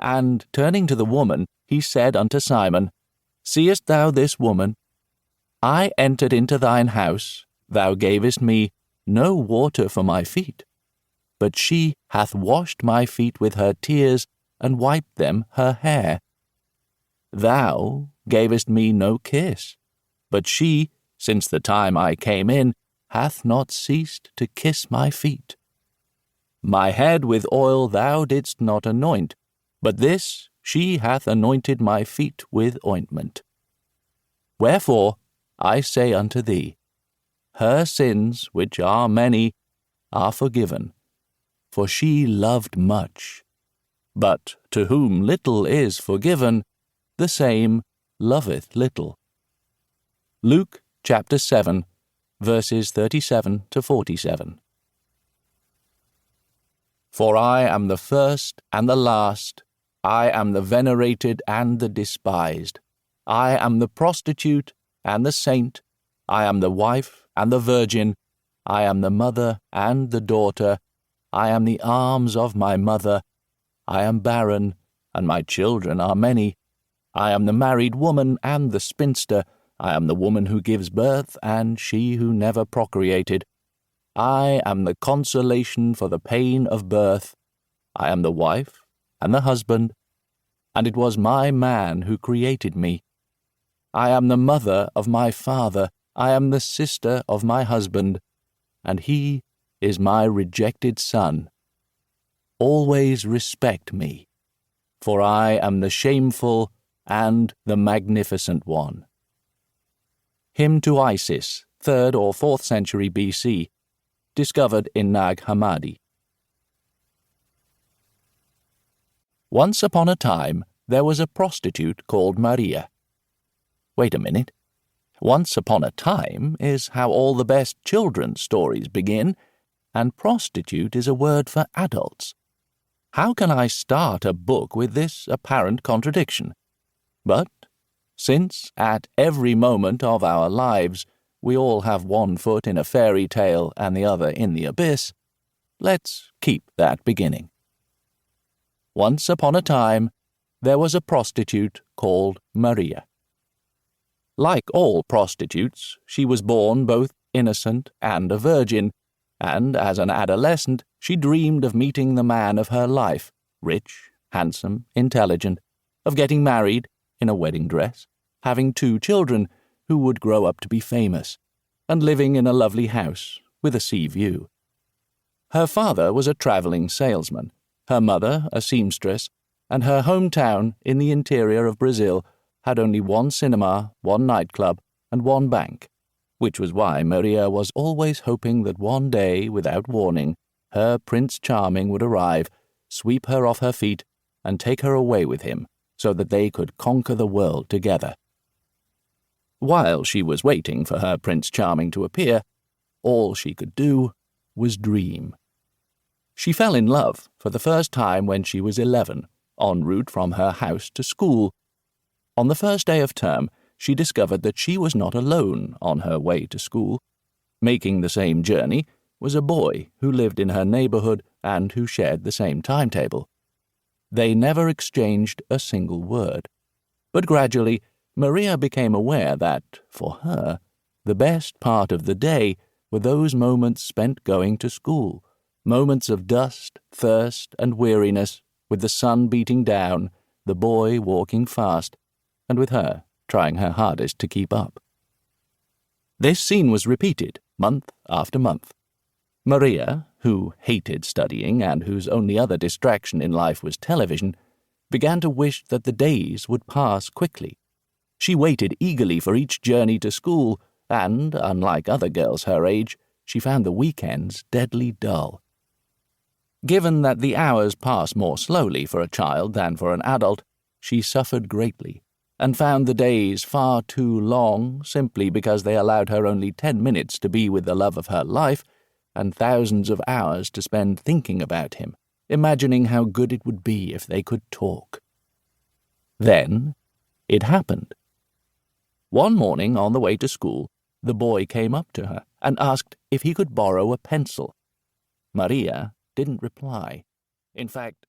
And turning to the woman, he said unto Simon, Seest thou this woman? I entered into thine house, thou gavest me no water for my feet, but she hath washed my feet with her tears, and wiped them her hair. Thou gavest me no kiss, but she, since the time I came in, hath not ceased to kiss my feet. My head with oil thou didst not anoint, but this she hath anointed my feet with ointment. Wherefore I say unto thee, her sins, which are many, are forgiven, for she loved much. But to whom little is forgiven, the same loveth little. Luke chapter 7, verses 37 to 47. For I am the first and the last, I am the venerated and the despised, I am the prostitute and the saint, I am the wife and the virgin, I am the mother and the daughter, I am the arms of my mother, I am barren, and my children are many, I am the married woman and the spinster, I am the woman who gives birth and she who never procreated, I am the consolation for the pain of birth, I am the wife and the husband, and it was my man who created me. I am the mother of my father, I am the sister of my husband, and he is my rejected son. Always respect me, for I am the shameful and the magnificent one. Hymn to Isis, 3rd or 4th century BC, discovered in Nag Hammadi. Once upon a time, there was a prostitute called Maria. Wait a minute. Once upon a time is how all the best children's stories begin, and prostitute is a word for adults. How can I start a book with this apparent contradiction? But, since at every moment of our lives we all have one foot in a fairy tale and the other in the abyss, let's keep that beginning. Once upon a time, there was a prostitute called Maria. Like all prostitutes, she was born both innocent and a virgin, and as an adolescent she dreamed of meeting the man of her life, rich, handsome, intelligent, of getting married in a wedding dress, having 2 children who would grow up to be famous, and living in a lovely house with a sea view. Her father was a traveling salesman, her mother a seamstress, and her hometown in the interior of Brazil had only 1 cinema, 1 nightclub, and 1 bank, which was why Maria was always hoping that one day, without warning, her Prince Charming would arrive, sweep her off her feet, and take her away with him, so that they could conquer the world together. While she was waiting for her Prince Charming to appear, all she could do was dream. She fell in love for the first time when she was 11, en route from her house to school. On the first day of term, she discovered that she was not alone on her way to school. Making the same journey was a boy who lived in her neighborhood and who shared the same timetable. They never exchanged a single word. But gradually, Maria became aware that, for her, the best part of the day were those moments spent going to school, moments of dust, thirst, and weariness, with the sun beating down, the boy walking fast, and with her trying her hardest to keep up. This scene was repeated month after month. Maria, who hated studying and whose only other distraction in life was television, began to wish that the days would pass quickly. She waited eagerly for each journey to school, and, unlike other girls her age, she found the weekends deadly dull. Given that the hours pass more slowly for a child than for an adult, she suffered greatly, and found the days far too long simply because they allowed her only 10 minutes to be with the love of her life, and thousands of hours to spend thinking about him, imagining how good it would be if they could talk. Then it happened. One morning on the way to school, the boy came up to her and asked if he could borrow a pencil. Maria didn't reply. In fact,